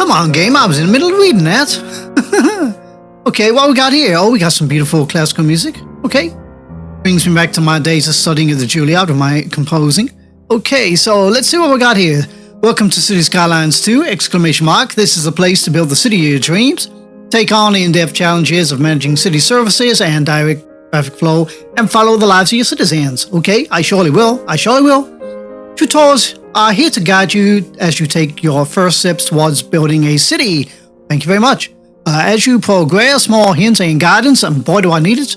Come on, game. I was in the middle of reading that. Okay, what we got here? Oh, we got some beautiful classical music. Okay. Brings me back to my days of studying at the Juilliard with my composing. Okay, so let's see what we got here. Welcome to City Skylines 2! Exclamation mark. This is a place to build the city of your dreams. Take on the in-depth challenges of managing city services and direct traffic flow and follow the lives of your citizens. Okay, I surely will. I surely will. Tutors are here to guide you as you take your first steps towards building a city. Thank you very much. As you progress, more hints and guidance, and boy do I need it,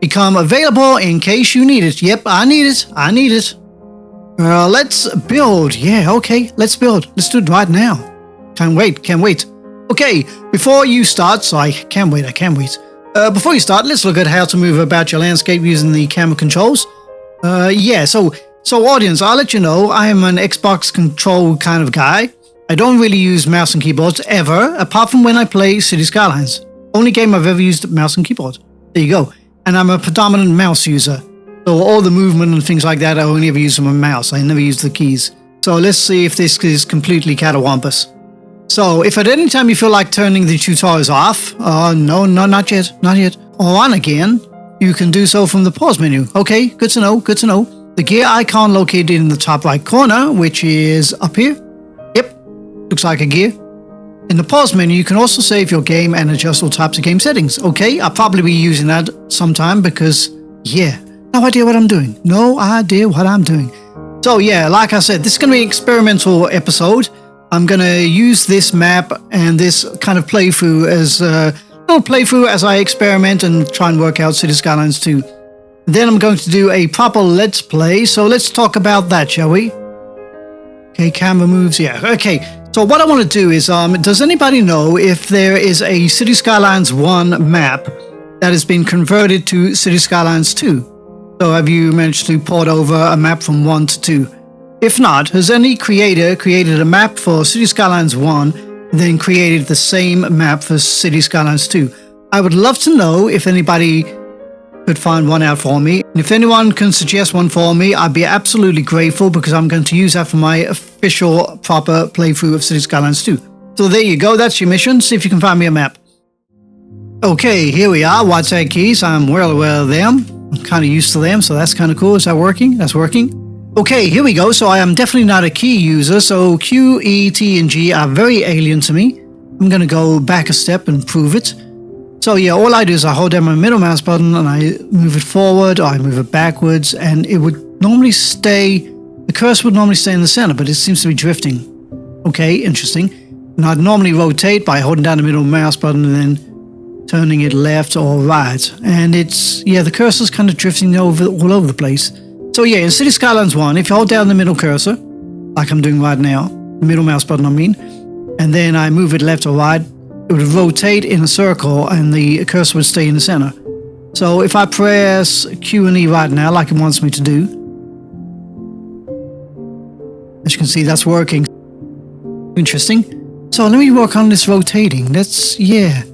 become available in case you need it. Yep, I need it. I need it. Let's build. Yeah, okay, let's build. Let's do it right now. Can't wait, can't wait. Okay, before you start, I can't wait. Before you start, let's look at how to move about your landscape using the camera controls. So audience, I'll let you know, I am an Xbox control kind of guy. I don't really use mouse and keyboards ever, apart from when I play City Skylines. Only game I've ever used mouse and keyboard. There you go. And I'm a predominant mouse user. So all the movement and things like that, I only ever use from a mouse. I never use the keys. So let's see if this is completely catawampus. So if at any time you feel like turning the tutorials off, no, not yet, or on again, you can do so from the pause menu. Okay, good to know, good to know. The gear icon located in the top right corner, which is up here. Yep, looks like a gear. In the pause menu, you can also save your game and adjust all types of game settings. Okay, I'll probably be using that sometime because, yeah, no idea what I'm doing. No idea what I'm doing. So yeah, like I said, this is going to be an experimental episode. I'm going to use this map and this kind of playthrough as a little playthrough as I experiment and try and work out City Skylines 2. Then I'm going to do a proper Let's Play, so let's talk about that, shall we? Okay, camera moves, yeah, okay. So what I want to do is, does anybody know if there is a City Skylines 1 map that has been converted to City Skylines 2? So have you managed to port over a map from 1 to 2? If not, has any creator created a map for City Skylines 1 and then created the same map for City Skylines 2? I would love to know if anybody could find one out for me. And if anyone can suggest one for me, I'd be absolutely grateful because I'm going to use that for my official proper playthrough of City Skylines 2. So there you go, that's your mission. See if you can find me a map. Okay, here we are, white tag keys. I'm well aware of them. I'm kind of used to them, so that's kind of cool. Is that working? That's working. Okay, here we go. So I am definitely not a key user, so Q, E, T, and G are very alien to me. I'm going to go back a step and prove it. So yeah, all I do is I hold down my middle mouse button and I move it forward or I move it backwards, and it would normally stay, the cursor would normally stay in the center, but it seems to be drifting. Okay, interesting. And I'd normally rotate by holding down the middle mouse button and then turning it left or right. And it's, yeah, the cursor's kind of drifting all over the place. So yeah, in City Skylines 1, if you hold down the middle cursor, like I'm doing right now, the middle mouse button I mean, and then I move it left or right, it would rotate in a circle and the cursor would stay in the center. So if I press Q and E right now, like it wants me to do, as you can see, that's working. Interesting. So let me work on this rotating. Yeah.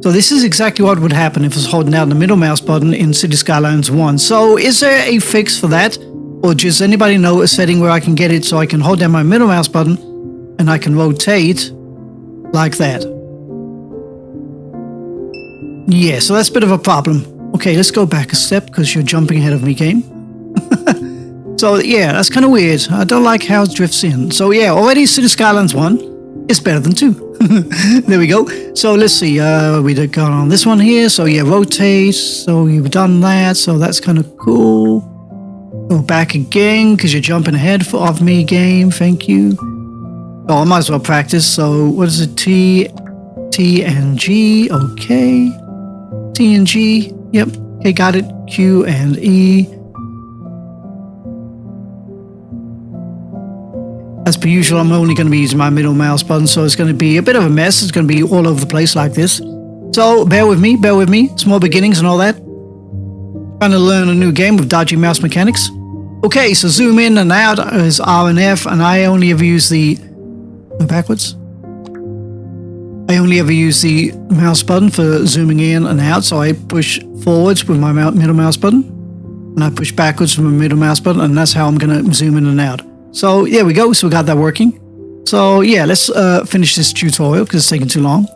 So this is exactly what would happen if I was holding down the middle mouse button in City Skylines 1. So is there a fix for that? Or does anybody know a setting where I can get it so I can hold down my middle mouse button and I can rotate like that? Yeah, so that's a bit of a problem. Okay, let's go back a step because you're jumping ahead of me, game. So yeah, that's kind of weird. I don't like how it drifts in. So yeah, already City Skylines 1 is better than 2. There we go. So let's see, we did go on this one here. So yeah, rotate. So you've done that. So that's kind of cool. Go back again because you're jumping ahead of me, game. Thank you. Oh, I might as well practice. So what is it? T, and G. Okay. T and G. Yep. Okay, got it. Q and E. As per usual, I'm only going to be using my middle mouse button, so it's going to be a bit of a mess. It's going to be all over the place like this. So bear with me. Small beginnings and all that. Trying to learn a new game with dodgy mouse mechanics. Okay, so zoom in and out is R and F, and I only ever use the... backwards. I only ever use the mouse button for zooming in and out, so I push forwards with my middle mouse button, and I push backwards with my middle mouse button, and that's how I'm going to zoom in and out. So there we go, so we got that working. So yeah, let's finish this tutorial because it's taking too long.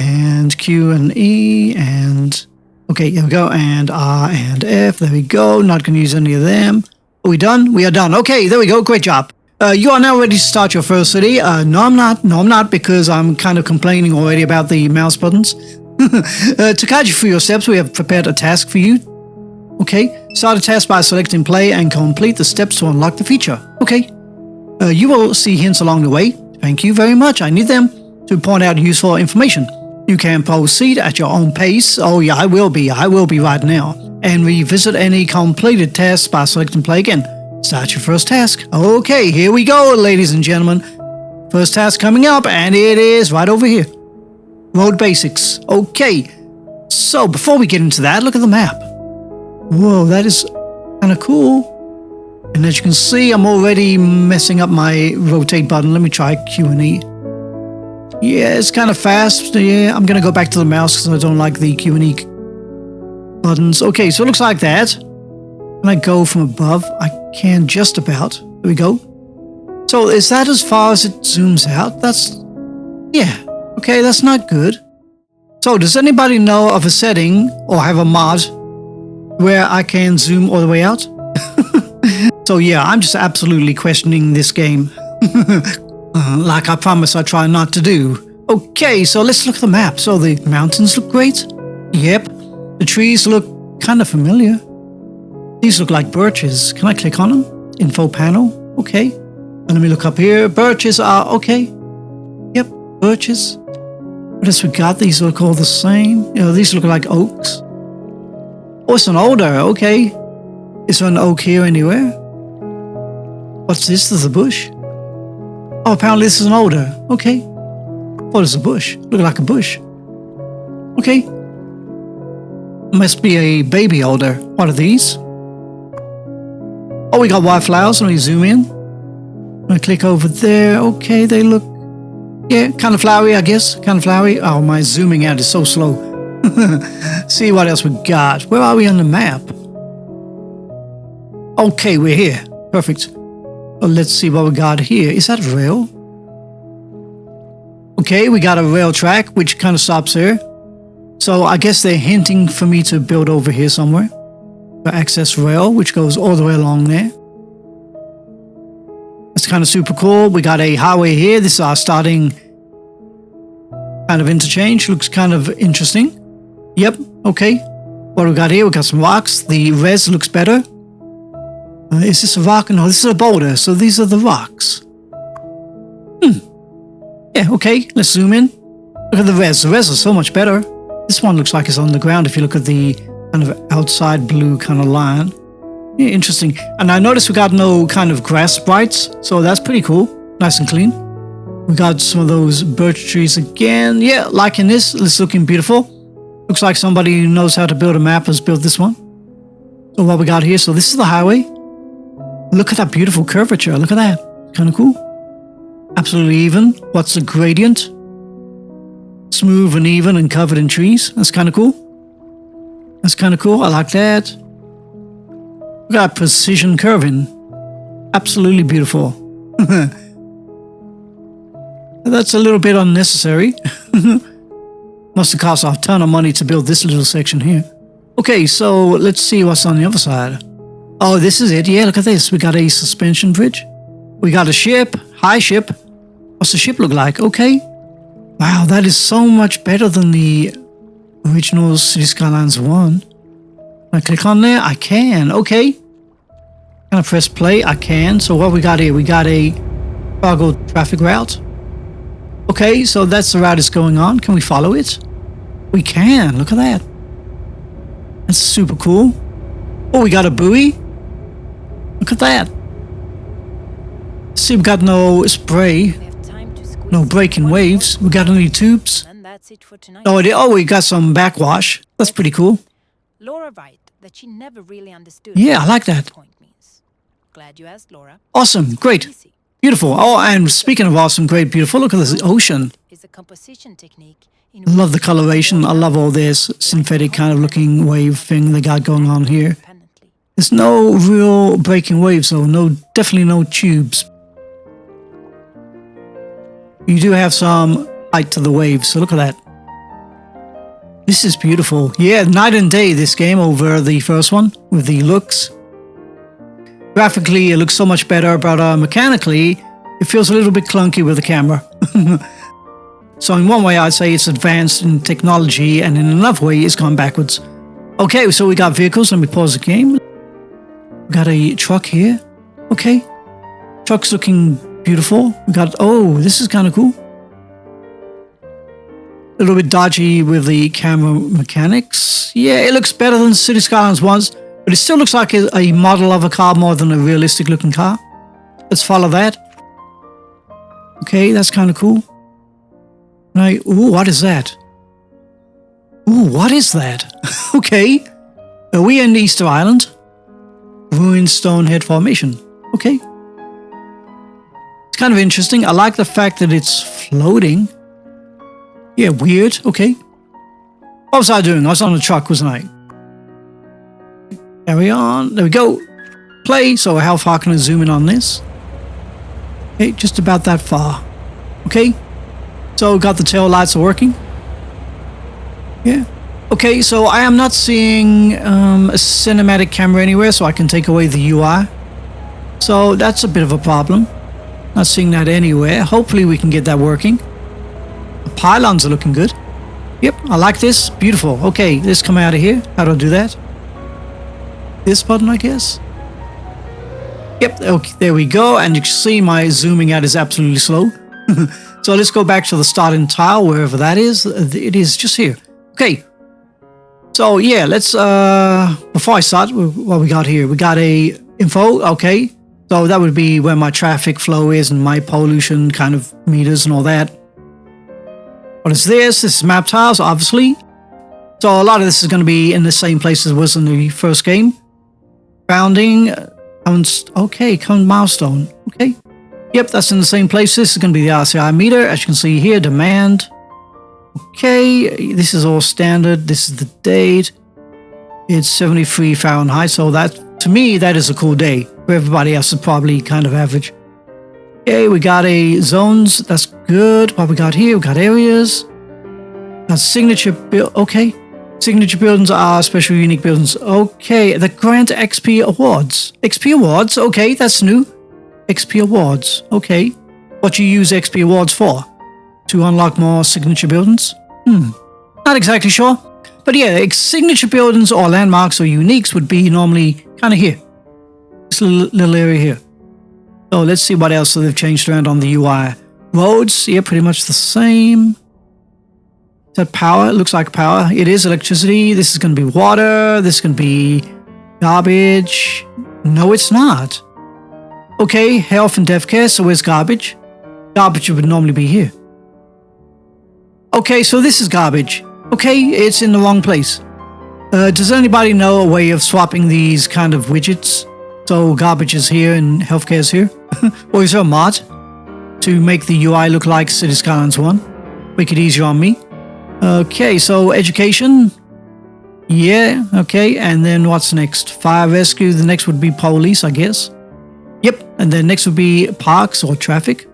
And Q and E and... Okay, here we go. And R and F. There we go. Not going to use any of them. Are we done? We are done. Okay, there we go. Great job. You are now ready to start your first city. No, I'm not. No, I'm not, because I'm kind of complaining already about the mouse buttons. To guide you through your steps, we have prepared a task for you. Okay, start a task by selecting play and complete the steps to unlock the feature. Okay. You will see hints along the way. Thank you very much. I need them to point out useful information. You can proceed at your own pace. Oh yeah, I will be right now. And revisit any completed tasks by selecting play again. Start your first task. Okay, here we go, ladies and gentlemen. First task coming up, and it is right over here. Road basics. Okay, so before we get into that, look at the map. Whoa, that is kind of cool. And as you can see, I'm already messing up my rotate button. Let me try Q and E. Yeah, it's kind of fast. Yeah, I'm going to go back to the mouse because I don't like the Q and E buttons. Okay, so it looks like that. When I go from above, I can just about. There we go. So is that as far as it zooms out? That's... yeah. Okay, that's not good. So does anybody know of a setting or have a mod where I can zoom all the way out? So yeah, I'm just absolutely questioning this game. Like I promised I'd try not to do. Okay, so let's look at the map. So the mountains look great. Yep. The trees look kind of familiar. These look like birches. Can I click on them? Info panel. Okay. And let me look up here. Birches are okay. Yep, birches. What else we got? These look all the same. You know, these look like oaks. Oh, it's an alder. Okay. Is there an oak here anywhere? What's this? There's a bush. Oh, apparently this is an alder. Okay. What is a bush? Look like a bush. Okay. Must be a baby alder. What are these? Oh, we got wildflowers. Let me zoom in. I'm going to click over there. Okay, they look... yeah, kind of flowery, I guess. Kind of flowery. Oh, my zooming out is so slow. See what else we got. Where are we on the map? Okay, we're here. Perfect. Well, let's see what we got here. Is that a rail? Okay, we got a rail track, which kind of stops here. So I guess they're hinting for me to build over here somewhere. The access rail, which goes all the way along there. That's kind of super cool. We got a highway here. This is our starting kind of interchange. Looks kind of interesting. Yep, okay. What we got here? We got some rocks. The res looks better. Is this a rock? No, this is a boulder. So these are the rocks. Yeah, okay. Let's zoom in. Look at the res. The res is so much better. This one looks like it's on the ground if you look at the kind of outside blue kind of line. Yeah, interesting. And I noticed we got no kind of grass sprites, so that's pretty cool. Nice and clean. We got some of those birch trees again. Yeah, liking this. It's looking beautiful. Looks like somebody who knows how to build a map has built this one. So what we got here, so this is the highway. Look at that beautiful curvature. Look at that. Kind of cool. Absolutely even. What's the gradient? Smooth and even and covered in trees. That's kind of cool. That's kind of cool. I like that. We got precision curving. Absolutely beautiful. That's a little bit unnecessary. Must have cost a ton of money to build this little section here. Okay, so let's see what's on the other side. Oh, this is it. Yeah, look at this. We got a suspension bridge. We got a ship. High ship. What's the ship look like? Okay. Wow, that is so much better than the original City Skylines 1. Can I click on there? I can. Okay. Can I press play? I can. So what we got here? We got a cargo traffic route. Okay, so that's the route it's going on. Can we follow it? We can. Look at that. That's super cool. Oh, we got a buoy. Look at that. See, we got no spray. No breaking waves. We got any tubes? Oh, we got some backwash. That's pretty cool. Laura right that she never really understood. Yeah, I like that. Point means. Glad you asked, Laura. Awesome, great, beautiful. Oh, and speaking of awesome, great, beautiful, look at this ocean. Is a composition technique. I love the coloration. I love all this synthetic kind of looking wave thing they got going on here. There's no real breaking waves, though. No, definitely no tubes. you do have some height to the waves. So look at that. This is beautiful. Yeah, night and day, this game over the first one with the looks. Graphically, it looks so much better, but mechanically, it feels a little bit clunky with the camera. So in one way, I'd say it's advanced in technology, and in another way, it's gone backwards. Okay, so we got vehicles. Let me pause the game. We got a truck here. Okay. Truck's looking beautiful. We got, oh, this is kind of cool. A little bit dodgy with the camera mechanics. Yeah, it looks better than City Skylines was, but it still looks like a model of a car more than a realistic looking car. Let's follow that. Okay, that's kind of cool. Right. Ooh, what is that? Ooh, what is that? Okay. Are we in Easter Island? Ruined Stonehead Formation. Okay. It's kind of interesting. I like the fact that it's floating. Yeah, weird. Okay. What was I doing? I was on a truck, wasn't I? Carry on. There we go. Play. So how far can I zoom in on this? Okay, just about that far. Okay. So got the tail lights working. Yeah. Okay, so I am not seeing a cinematic camera anywhere, so I can take away the UI. So that's a bit of a problem. Not seeing that anywhere. Hopefully we can get that working. The pylons are looking good. Yep, I like this. Beautiful. Okay, let's come out of here. How do I do that? This button, I guess. Yep, okay, there we go. And you can see my zooming out is absolutely slow. So let's go back to the starting tile, wherever that is. It is just here. Okay. So yeah, let's, before I start, what we got here? We got a info, okay. So that would be where my traffic flow is and my pollution kind of meters and all that. What is this? This is map tiles, obviously. So a lot of this is going to be in the same place as it was in the first game. Bounding, okay, current milestone, okay. Yep, that's in the same place. This is going to be the RCI meter. As you can see here, demand. Okay, this is all standard. This is the date. It's 73 Fahrenheit. So that, to me, that is a cool day. For everybody else, it's probably kind of average. Okay, we got a zones. That's good. What we got here? We got areas. Got signature build. Okay. Signature buildings are special unique buildings. Okay, the grant XP awards. XP awards. Okay, that's new. XP awards. Okay. What you use XP awards for? To unlock more signature buildings? Not exactly sure. But yeah, signature buildings or landmarks or uniques would be normally kind of here. This little area here. So let's see what else they've changed around on the UI. Roads, yeah, pretty much the same. Is that power? It looks like power. It is electricity. This is going to be water. This is going to be garbage. No, it's not. Okay, health and death care. So where's garbage? Garbage would normally be here. Okay, so this is garbage. Okay, it's in the wrong place. Does anybody know a way of swapping these kind of widgets? So garbage is here and healthcare is here. Or is there a mod to make the UI look like City Skylines 1? Make it easier on me. Okay, so education. Yeah, okay. And then what's next? Fire rescue. The next would be police, I guess. Yep. And then next would be parks or traffic.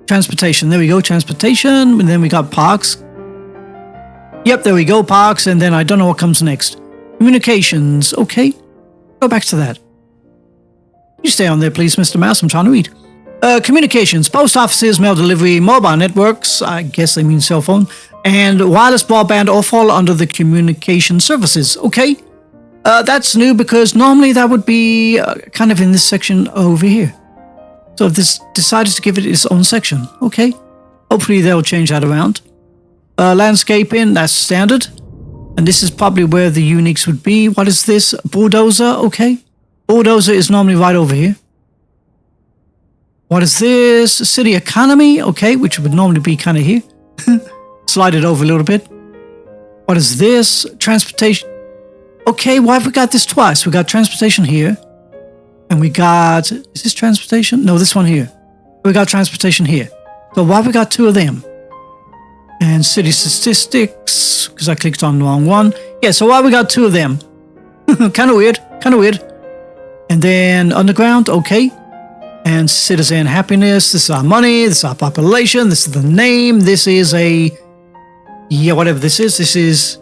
Transportation. There we go. Transportation. And then we got parks. Yep, there we go. Parks. And then I don't know what comes next. Communications. Okay. Go back to that. You stay on there, please, Mr. Mouse. I'm trying to read. Communications. Post offices, mail delivery, mobile networks. I guess they mean cell phone. And wireless broadband all fall under the communication services. Okay. That's new because normally that would be kind of in this section over here. So if this decided to give it its own section. Okay. Hopefully they'll change that around. Landscaping, that's standard. And this is probably where the uniques would be. What is this? Bulldozer. Okay. Bulldozer is normally right over here. What is this? City economy. Okay. Which would normally be kind of here. Slide it over a little bit. What is this? Transportation. Okay, why have we got this twice? We got transportation here. And we got... Is this transportation? No, this one here. We got transportation here. So why have we got two of them? And city statistics, because I clicked on the wrong one. Yeah, so why have we got two of them? Kind of weird. Kind of weird. And then underground. Okay. And citizen happiness. This is our money. This is our population. This is the name. This is a... Yeah, whatever this is. This is...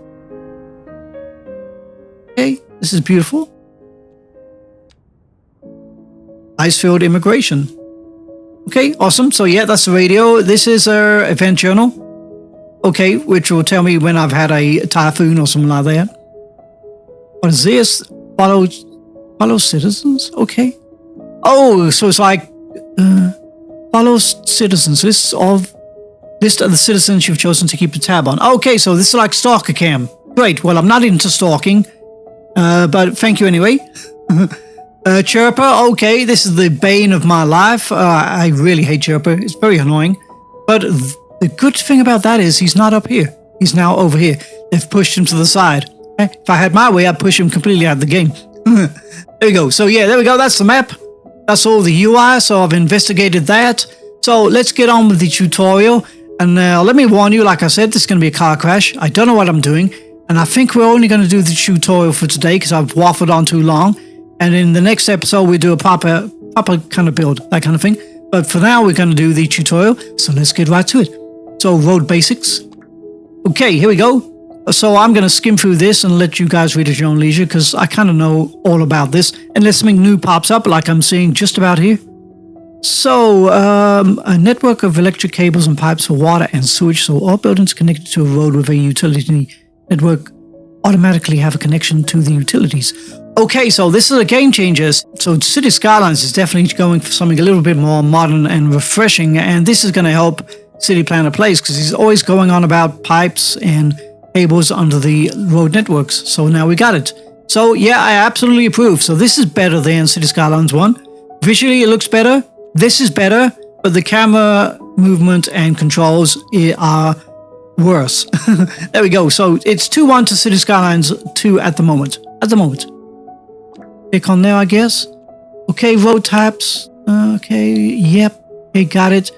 Okay, this is beautiful. Icefield immigration. Okay, awesome. So yeah, that's the radio. This is our event journal. Okay, which will tell me when I've had a typhoon or something like that. What is this? Follow citizens? Okay. Oh, so it's like follow citizens. List of the citizens you've chosen to keep a tab on. Okay, so this is like stalker cam. Great. Well, I'm not into stalking, but thank you anyway. Chirper. Okay, this is the bane of my life. I really hate Chirper. It's very annoying. But the good thing about that is he's not up here. He's now over here. They've pushed him to the side. If I had my way, I'd push him completely out of the game. There we go. So yeah, there we go. That's the map. That's all the UI. So I've investigated that. So let's get on with the tutorial. And let me warn you, like I said, this is going to be a car crash. I don't know what I'm doing. And I think we're only going to do the tutorial for today because I've waffled on too long. And in the next episode, we do a proper kind of build, that kind of thing. But for now, we're going to do the tutorial. So let's get right to it. So road basics. Okay, here we go. So I'm going to skim through this and let you guys read at your own leisure because I kind of know all about this. Unless something new pops up like I'm seeing just about here. So a network of electric cables and pipes for water and sewage. So all buildings connected to a road with a utility network automatically have a connection to the utilities. Okay, so this is a game changer. So City Skylines is definitely going for something a little bit more modern and refreshing. And this is going to help City Planner Plays because he's always going on about pipes and cables under the road networks. So now we got it. So yeah, I absolutely approve. So this is better than City Skylines 1. Visually, it looks better. This is better, but the camera movement and controls are worse. There we go. So it's 2-1 to City Skylines 2 at the moment. Click on there, I guess. Okay, road types. Okay, yep. Okay, got it.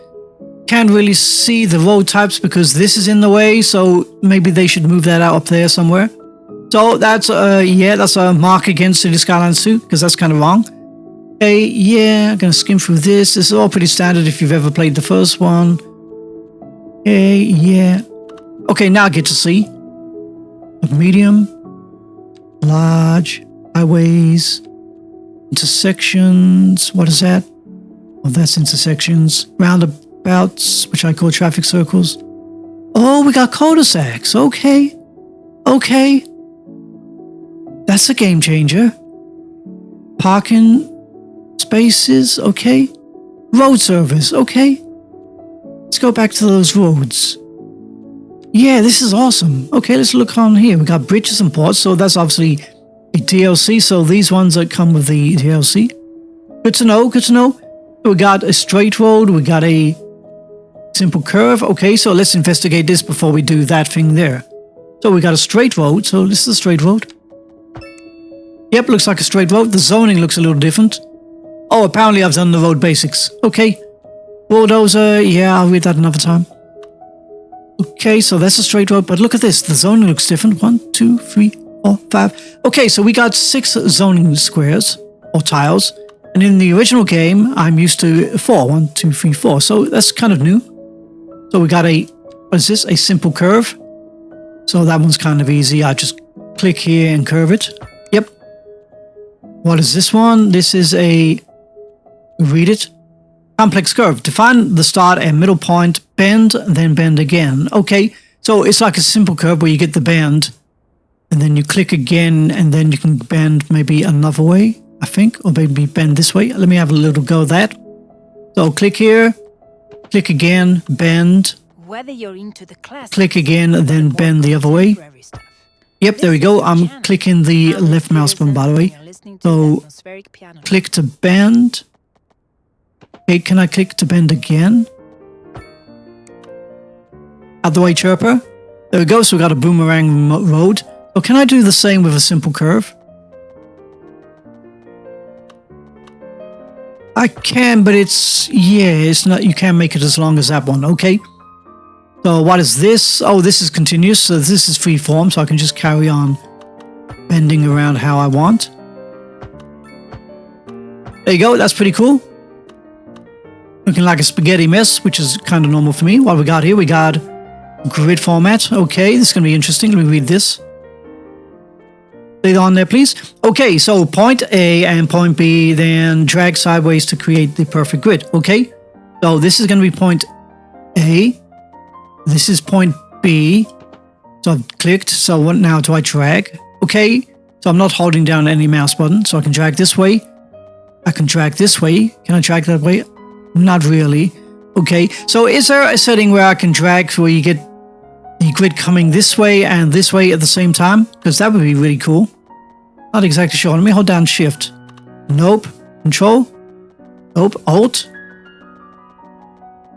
Can't really see the road types because this is in the way, so maybe they should move that out up there somewhere. So that's that's a mark against City Skylines 2 because that's kind of wrong. Okay, yeah, I'm gonna skim through this. This is all pretty standard if you've ever played the first one. Okay, yeah. Okay, now I get to see. Medium, large, highways, intersections. What is that? Oh, that's intersections. Roundabouts, which I call traffic circles. Oh, we got cul-de-sacs. Okay. Okay. That's a game changer. Parking spaces. Okay. Road service. Okay. Let's go back to those roads. Yeah, this is awesome. Okay, let's look on here. We got bridges and ports, so that's obviously a DLC. So these ones that come with the DLC. Good to know, good to know. We got a straight road. We got a simple curve. Okay, so let's investigate this before we do that thing there. So we got a straight road. So this is a straight road. Yep, looks like a straight road. The zoning looks a little different. Oh, apparently I've done the road basics. Okay. Bulldozer. Yeah, I'll read that another time. Okay, so that's a straight road, but look at this. The zoning looks different. 1, 2, 3, 4, 5. Okay, so we got 6 zoning squares or tiles. And in the original game, I'm used to 4. 1, 2, 3, 4. So that's kind of new. So we got what is this? A simple curve. So that one's kind of easy. I just click here and curve it. Yep. What is this one? This is read it. Complex curve. Define the start and middle point, bend, then bend again. Okay, so it's like a simple curve where you get the bend, and then you click again, and then you can bend maybe another way, I think, or maybe bend this way. Let me have a little go of that. So click here, click again, bend, Whether you're into the class, click again, and then bend the other way. Yep, there we go. I'm clicking the left mouse button, by the way. So click to bend. Okay, can I click to bend again? Out the way, Chirper. There we go, so we got a boomerang road. So can I do the same with a simple curve? I can, but it's not, you can't make it as long as that one, okay? So what is this? Oh, this is continuous, so this is freeform, so I can just carry on bending around how I want. There you go, that's pretty cool. looking like a spaghetti mess, which is kind of normal for me. What we got here? We got grid format. Okay, this is going to be interesting. Let me read this. Stay on there, please. Okay, so point A and point B, then drag sideways to create the perfect grid. Okay, so this is going to be point A. This is point B. So I've clicked. So what now do I drag? Okay, so I'm not holding down any mouse button. So I can drag this way. I can drag this way. Can I drag that way? Not really. Okay, so is there a setting where I can drag where you get the grid coming this way and this way at the same time? Because that would be really cool. Not exactly sure. Let me hold down Shift. Nope. Control. Nope. Alt.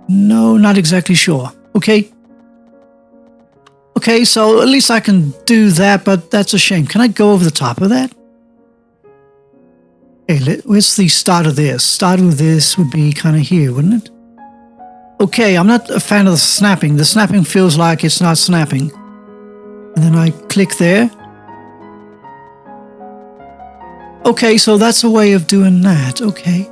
No, not exactly sure. Okay. Okay, so at least I can do that, but that's a shame. Can I go over the top of that? Okay, where's the start of this? Start with this would be kind of here, wouldn't it? Okay, I'm not a fan of the snapping. The snapping feels like it's not snapping. And then I click there. Okay, so that's a way of doing that. Okay.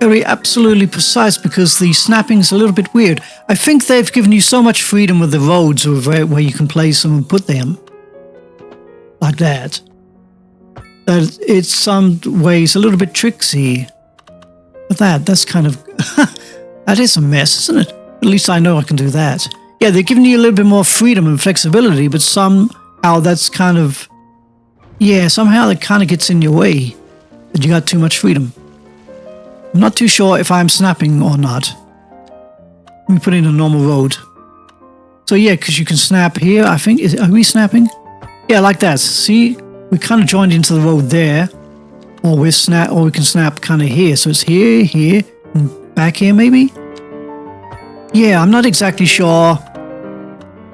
Very absolutely precise because the snapping's a little bit weird. I think they've given you so much freedom with the roads where you can place them and put them. Like that. That it's some ways a little bit tricksy. But that's kind of... that is a mess, isn't it? At least I know I can do that. Yeah, they're giving you a little bit more freedom and flexibility, but somehow that's kind of... Yeah, somehow that kind of gets in your way. That you got too much freedom. I'm not too sure if I'm snapping or not. Let me put in a normal road. So yeah, because you can snap here, I think. Are we snapping? Yeah, like that. See? We kind of joined into the road there. Or we can snap kind of here. So it's here, here, and back here maybe? Yeah, I'm not exactly sure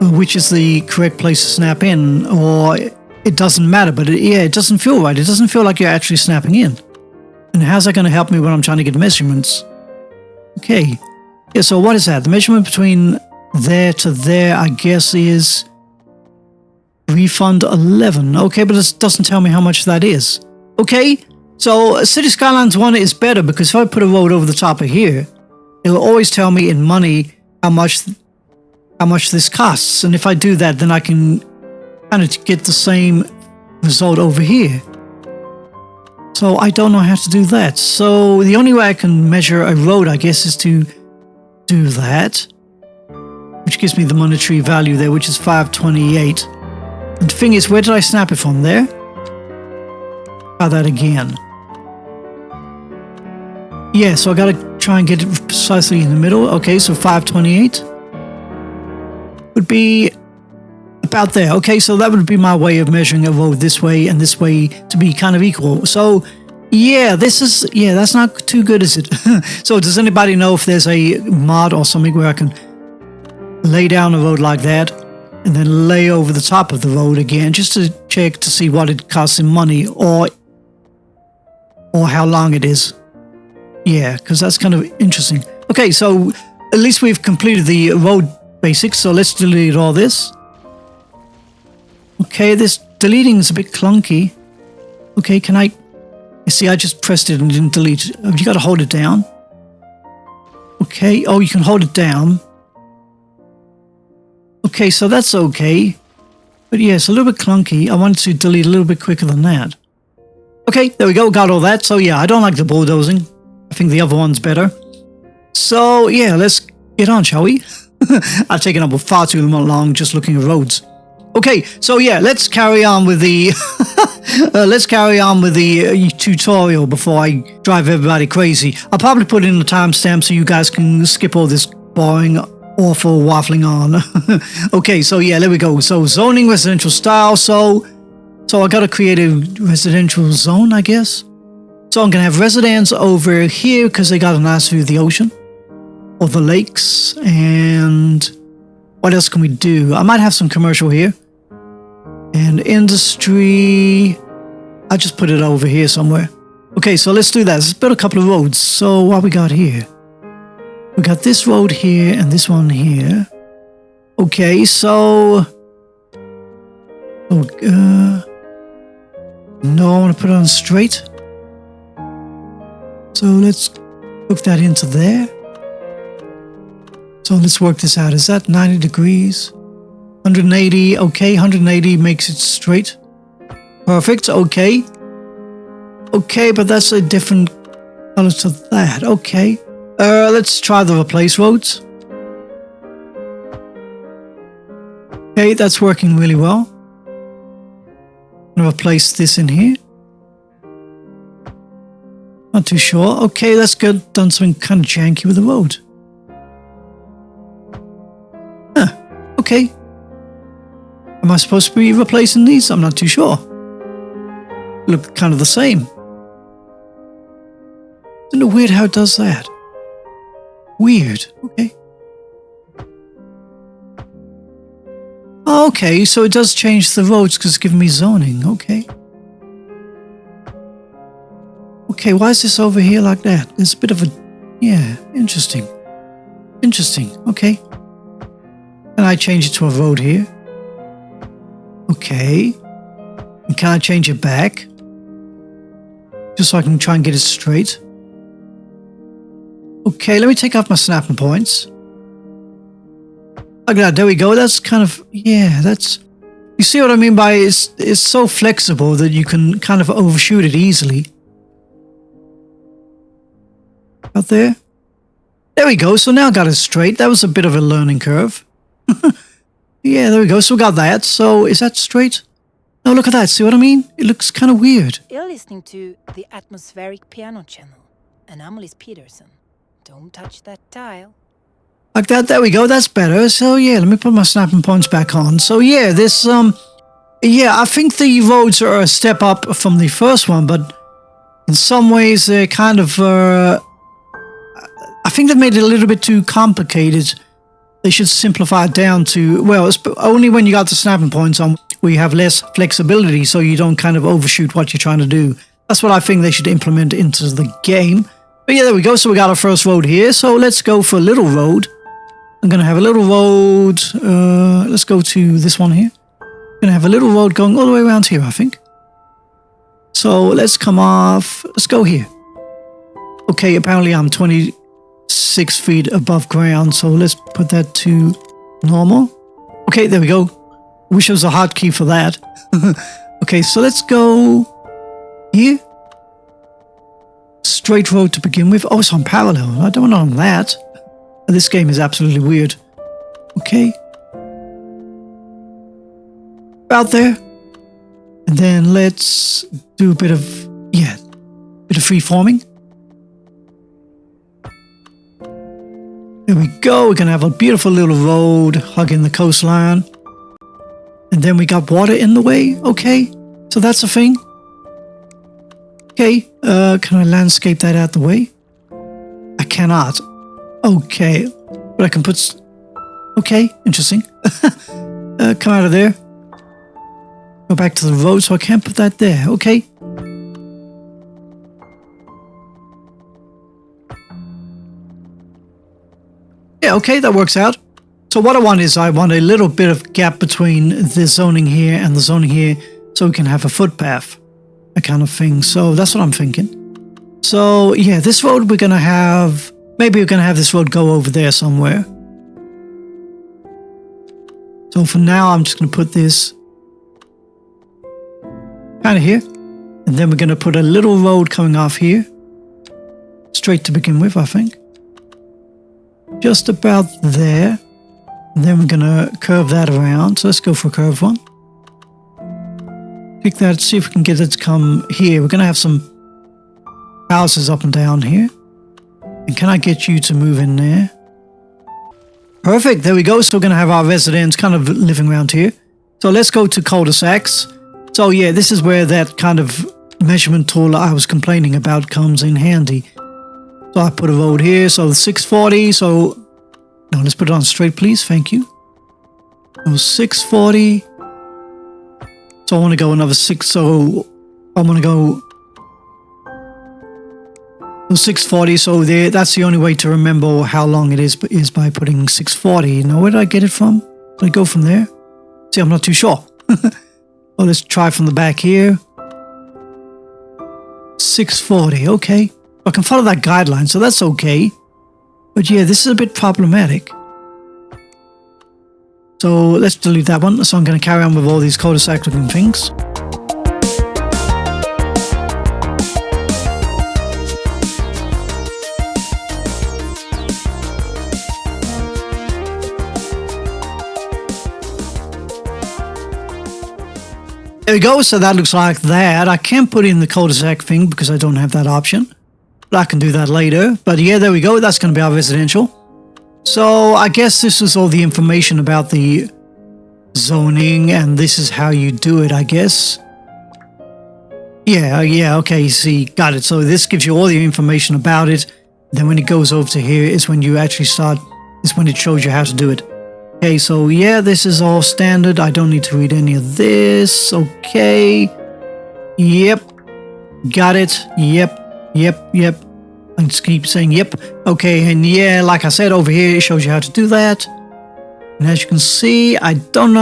which is the correct place to snap in. Or it doesn't matter, but it doesn't feel right. It doesn't feel like you're actually snapping in. And how's that going to help me when I'm trying to get measurements? Okay. Yeah, so what is that? The measurement between there to there, I guess, is refund 11. Okay, but it doesn't tell me how much that is. Okay, so City Skylines 1 is better because if I put a road over the top of here, it'll always tell me in money how much this costs. And if I do that, then I can kind of get the same result over here. So I don't know how to do that. So the only way I can measure a road, I guess, is to do that. Which gives me the monetary value there, which is 528. And the thing is, where did I snap it from? There? Try that again. Yeah, so I gotta try and get it precisely in the middle. Okay, so 528 would be about there. Okay, so that would be my way of measuring a road this way and this way to be kind of equal. So yeah, that's not too good, is it? So does anybody know if there's a mod or something where I can lay down a road like that and then lay over the top of the road again just to check to see what it costs in money or how long it is? Yeah, because that's kind of interesting. Okay, so at least we've completed the road basics, so let's delete all this. Okay, this deleting is a bit clunky. Okay, can I... You see, I just pressed it and didn't delete it. Have you got to hold it down? Okay, oh, you can hold it down. Okay, so that's okay. But yeah, it's a little bit clunky. I wanted to delete a little bit quicker than that. Okay, there we go, got all that. So yeah, I don't like the bulldozing. I think the other one's better. So yeah, let's get on, shall we? I've taken up far too long just looking at roads. Okay, so yeah, let's carry on with the tutorial before I drive everybody crazy. I'll probably put in a timestamp so you guys can skip all this boring, awful waffling on. Okay, so yeah, there we go. So zoning residential style. So I gotta create a residential zone, I guess. So I'm gonna have residents over here because they got a nice view of the ocean or the lakes. And what else can we do? I might have some commercial here. And industry, I just put it over here somewhere. Okay, so let's do that. Let's build a couple of roads. So what we got here? We got this road here and this one here. Okay, so No, I want to put it on straight. So let's hook that into there. So let's work this out. Is that 90 degrees? 180. Okay, 180 makes it straight. Perfect. Okay. Okay, but that's a different color to that. Okay. Let's try the replace roads. Okay, that's working really well. I'm going to replace this in here. Not too sure. Okay, that's good. Done something kind of janky with the road. Huh. Okay. Am I supposed to be replacing these? I'm not too sure. Look kind of the same. Isn't it weird how it does that? Weird. Okay. Oh, okay, so it does change the roads because it's giving me zoning. Okay. Okay, why is this over here like that? There's a bit of a... Yeah, interesting. Interesting. Okay. Can I change it to a road here? Okay. And can I change it back? Just so I can try and get it straight. Okay, let me take off my snapping points. Look at that, there we go. That's kind of, yeah, that's, you see what I mean by it's so flexible that you can kind of overshoot it easily. Out there. There we go. So now I got it straight. That was a bit of a learning curve. Yeah, there we go. So we got that. So is that straight? No, look at that. See what I mean? It looks kind of weird. You're listening to the atmospheric piano channel, and I'm Liz Peterson. Don't touch that dial. Like that, there we go, that's better. So yeah, let me put my snapping points back on. So yeah, this, yeah, I think the roads are a step up from the first one, but in some ways they're kind of, I think they've made it a little bit too complicated. They should simplify it down to, well, it's only when you got the snapping points on where you have less flexibility so you don't kind of overshoot what you're trying to do. That's what I think they should implement into the game. But yeah, there we go. So we got our first road here. So let's go for a little road. I'm going to have a little road. Let's go to this one here. I'm going to have a little road going all the way around here, I think. So let's come off. Let's go here. Okay, apparently I'm 26 feet above ground. So let's put that to normal. Okay, there we go. Wish there was a hotkey for that. Okay, so let's go here. Straight road to begin with. Oh, it's on parallel. I don't want on that. This game is absolutely weird. Okay. Out there. And then let's do a bit of, yeah, bit of free forming. There we go. We're going to have a beautiful little road hugging the coastline. And then we got water in the way. Okay. So that's a thing. Okay. Can I landscape that out the way? I cannot. Okay, but I can put... Okay, interesting. Come out of there. Go back to the road, so I can't put that there. Okay. Yeah, okay, that works out. So what I want is I want a little bit of gap between the zoning here and the zoning here so we can have a footpath. That kind of thing. So that's what I'm thinking. So yeah, this road we're going to have... Maybe we're going to have this road go over there somewhere. So for now, I'm just going to put this kind of here. And then we're going to put a little road coming off here. Straight to begin with, I think. Just about there. And then we're going to curve that around. So let's go for a curved one. Pick that, see if we can get it to come here. We're going to have some houses up and down here. And can I get you to move in there? Perfect, there we go. So we're going to have our residents kind of living around here. So let's go to cul-de-sacs. So yeah, this is where that kind of measurement tool I was complaining about comes in handy. So I put a road here, so 640. So, no, let's put it on straight, please. Thank you. So 640. So I want to go another 6. So I want to go 640, so there, that's the only way to remember how long it is by putting 640. Now, where did I get it from? Did I go from there? See, I'm not too sure. Well, let's try from the back here. 640, okay. I can follow that guideline, so that's okay. But yeah, this is a bit problematic. So let's delete that one. So I'm going to carry on with all these cul-de-sac looking things. There we go, so that looks like that. I can't put in the cul-de-sac thing because I don't have that option. But I can do that later. But yeah, there we go. That's going to be our residential. So I guess this is all the information about the zoning, and this is how you do it, I guess. Yeah, okay, see, got it. So this gives you all the information about it. Then when it goes over to here is when you actually start, is when it shows you how to do it. Okay, so yeah, this is all standard. I don't need to read any of this. Okay. Yep. Got it. Yep. I just keep saying yep. Okay, and yeah, like I said, over here it shows you how to do that. And as you can see, I don't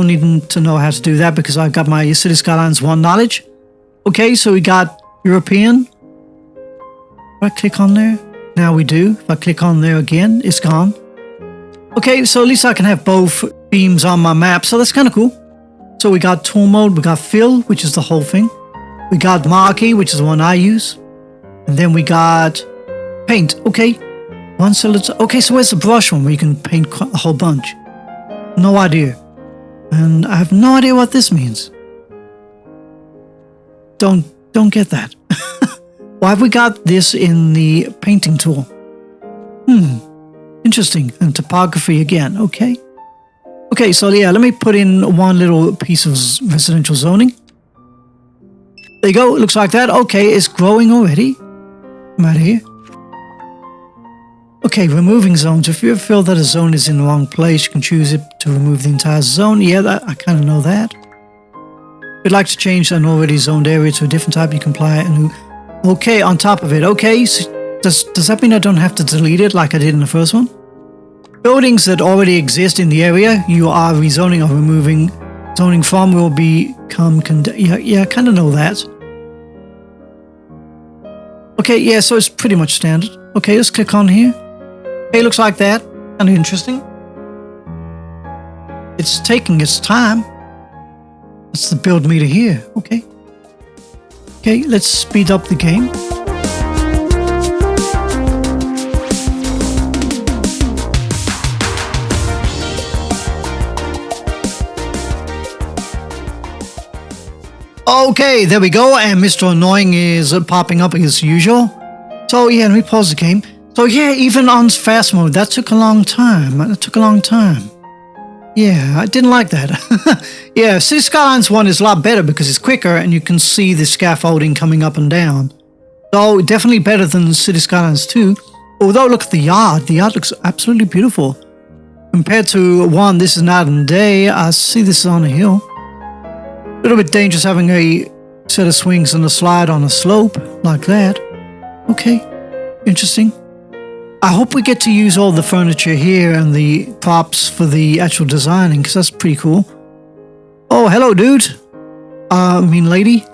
need to know how to do that because I've got my City Skylines 1 knowledge. Okay, so we got European. If I click on there, now we do. If I click on there again, it's gone. Okay, so at least I can have both themes on my map, so that's kind of cool. So we got tool mode, we got fill, which is the whole thing. We got marquee, which is the one I use. And then we got paint, okay. One solid, okay, so where's the brush one where you can paint a whole bunch? No idea. And I have no idea what this means. Don't get that. Why have we got this in the painting tool? Interesting. And topography again, okay. Okay, so yeah, let me put in one little piece of residential zoning. There you go, it looks like that. Okay, it's growing already. Right here. Okay, removing zones. If you ever feel that a zone is in the wrong place, you can choose it to remove the entire zone. Yeah, I kind of know that. If you'd like to change an already zoned area to a different type, you can apply a new... Okay, on top of it. Okay, so does that mean I don't have to delete it like I did in the first one? Buildings that already exist in the area you are rezoning or removing zoning from will become yeah, I kind of know that. Okay, yeah, so it's pretty much standard. Okay, let's click on here. Okay, looks like that. Kind of interesting. It's taking its time. That's the build meter here. Okay. Okay, let's speed up the game. Okay, there we go, and Mr. Annoying is popping up as usual. So yeah, let me pause the game. So yeah, even on fast mode, that took a long time. Yeah, I didn't like that. Yeah, City Skylines 1 is a lot better because it's quicker and you can see the scaffolding coming up and down. So definitely better than City Skylines 2. Although look at the yard. The yard looks absolutely beautiful. Compared to 1, this is night and day. I see this is on a hill. A little bit dangerous having a set of swings and a slide on a slope like that. Okay, interesting. I hope we get to use all the furniture here and the props for the actual designing because that's pretty cool. Oh, hello, dude. Lady.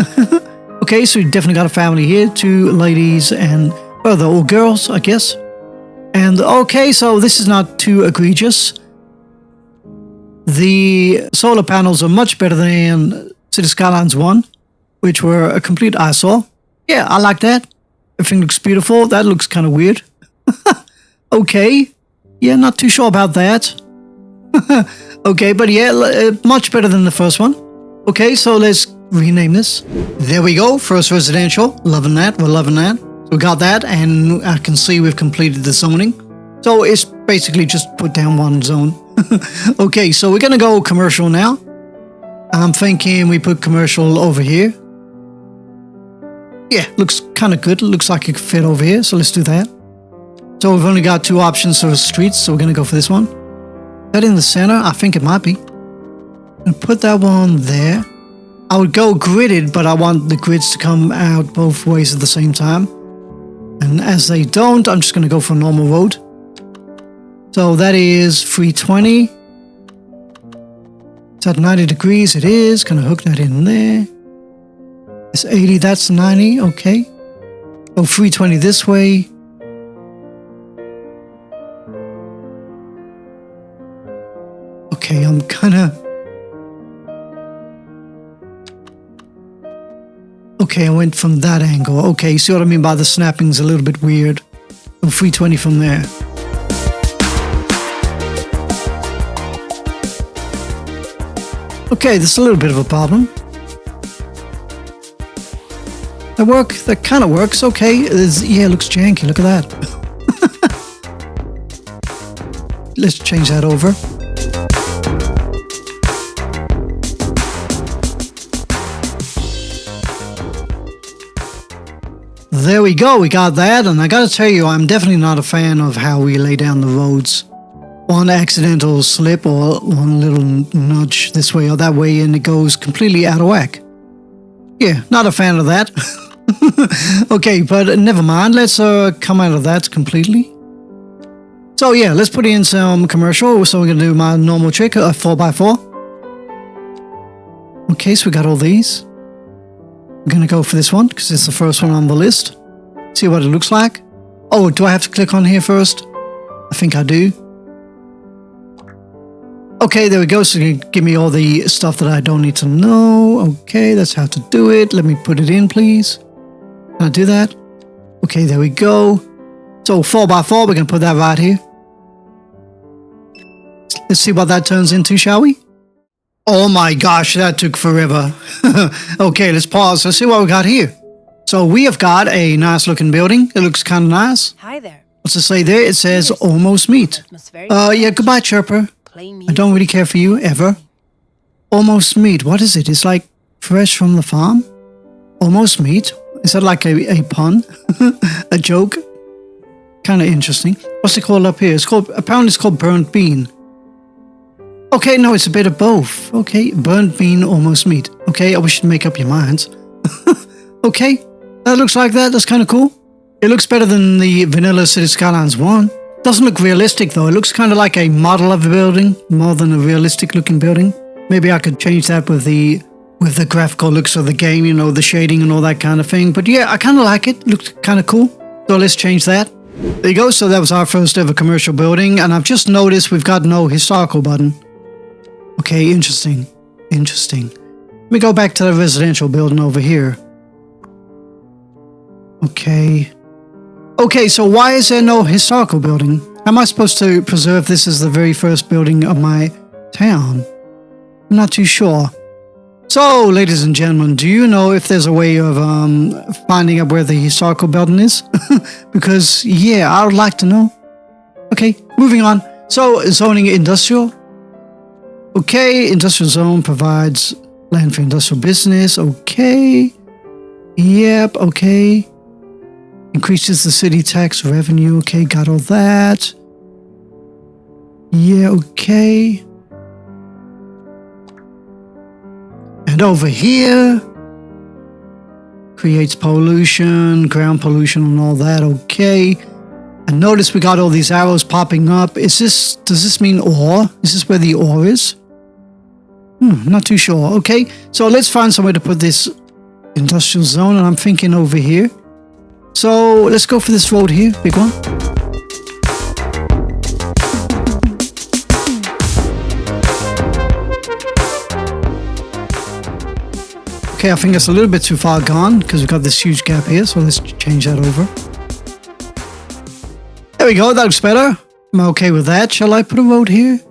Okay, so we definitely got a family here. 2 ladies and, well, they're all girls, I guess. And okay, so this is not too egregious. The solar panels are much better than City Skylines 1, which were a complete eyesore. Yeah, I like that. Everything looks beautiful. That looks kind of weird. Okay. Yeah, not too sure about that. Okay, but yeah, much better than the first one. Okay, so let's rename this. There we go. First residential. Loving that. We're loving that. So we got that, and I can see we've completed the zoning. So it's basically just put down one zone. Okay, so we're going to go commercial now. I'm thinking we put commercial over here. Yeah, looks kind of good. Looks like it could fit over here, so let's do that. So we've only got 2 options for streets, so we're going to go for this one. That in the center? I think it might be. And put that one there. I would go gridded, but I want the grids to come out both ways at the same time. And as they don't, I'm just going to go for a normal road. So that is 320. It's at 90 degrees. It is. Going to hook that in there. It's 80, that's 90, okay. Go 320 this way. Okay, I'm kinda... Okay, I went from that angle. Okay, see what I mean by the snapping's a little bit weird. Go 320 from there. Okay, this is a little bit of a problem. That kind of works. Okay, yeah, it looks janky. Look at that. Let's change that over. There we go. We got that. And I got to tell you, I'm definitely not a fan of how we lay down the roads. One accidental slip or one little nudge this way or that way, and it goes completely out of whack. Yeah, not a fan of that. Okay, but never mind. Let's come out of that completely. So yeah, let's put in some commercial. So we're going to do my normal trick, a 4x4. Okay, so we got all these. I'm going to go for this one because it's the first one on the list. See what it looks like. Oh, do I have to click on here first? I think I do. Okay, there we go. So you can give me all the stuff that I don't need to know. Okay, that's how to do it. Let me put it in, please. Can I do that? Okay, there we go. So 4x4, we're going to put that right here. Let's see what that turns into, shall we? Oh my gosh, that took forever. Okay, let's pause. Let's see what we got here. So we have got a nice looking building. It looks kind of nice. Hi there. What's it say there? It says almost meet. Yeah, goodbye, Chirper. I don't really care for you, ever. Almost meat. What is it? It's like fresh from the farm? Almost meat? Is that like a pun? A joke? Kind of interesting. What's it called up here? Apparently it's called burnt bean. Okay, no, it's a bit of both. Okay, burnt bean, almost meat. Okay, I wish you'd make up your minds. Okay, that looks like that. That's kind of cool. It looks better than the vanilla City Skylines 1. Doesn't look realistic though. It looks kind of like a model of a building more than a realistic looking building. Maybe I could change that with the graphical looks of the game, you know, the shading and all that kind of thing. But yeah, I kind of like it. It looks kind of cool. So let's change that. There you go. So that was our first ever commercial building. And I've just noticed we've got no historical button. Okay, interesting. Interesting. Let me go back to the residential building over here. Okay. Okay, so why is there no historical building? How am I supposed to preserve this as the very first building of my town? I'm not too sure. So, ladies and gentlemen, do you know if there's a way of finding out where the historical building is? Because, yeah, I would like to know. Okay, moving on. So, zoning industrial. Okay, industrial zone provides land for industrial business. Okay. Yep, okay. Increases the city tax revenue. Okay, got all that. Yeah, okay. And over here, creates pollution, ground pollution and all that. Okay. And notice we got all these arrows popping up. Does this mean ore? Is this where the ore is? Not too sure. Okay, so let's find somewhere to put this industrial zone. And I'm thinking over here. So let's go for this road here, big one. Okay, I think it's a little bit too far gone because we've got this huge gap here. So let's change that over. There we go, that looks better. I'm okay with that. Shall I put a road here?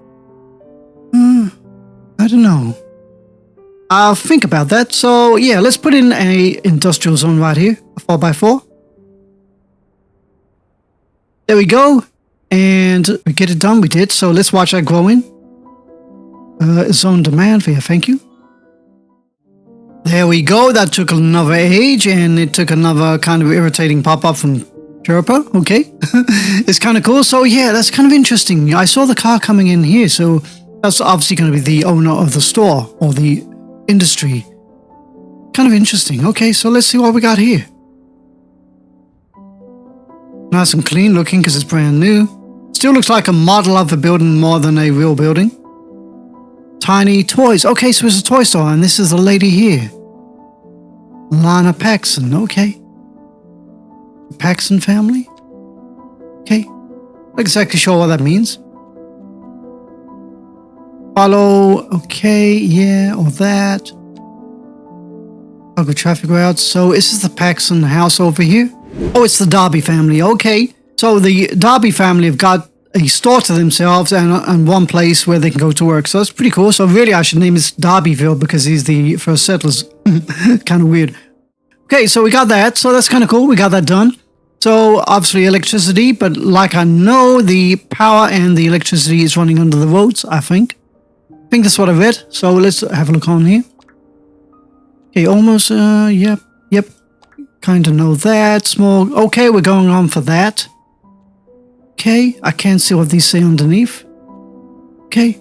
I don't know. I'll think about that. So yeah, let's put in a industrial zone right here, a 4x4. There we go. And we get it done. We did. So let's watch that grow in. Zone demand for you. Thank you. There we go. That took another age and it took another kind of irritating pop-up from Chirper. Okay. It's kind of cool. So yeah, that's kind of interesting. I saw the car coming in here. So that's obviously going to be the owner of the store or the industry. Kind of interesting. Okay, so let's see what we got here. Nice and clean looking because it's brand new. Still looks like a model of a building more than a real building. Tiny toys. Okay, so it's a toy store and this is the lady here. Lana Paxson, okay. Paxson family? Okay. Not exactly sure what that means. Follow, okay, yeah, or that. Cargo traffic routes. So is this the Paxson house over here? Oh, it's the Darby family, okay. So the Darby family have got a store to themselves and one place where they can go to work. So that's pretty cool. So really I should name this Darbyville because he's the first settlers. Kind of weird. Okay, so we got that. So that's kind of cool. We got that done. So obviously electricity, but like I know the power and the electricity is running under the roads, I think. I think that's what I read. So let's have a look on here. Okay, almost, yep. Kind of know that. Small, okay, we're going on for that. Okay, I can't see what these say underneath. Okay.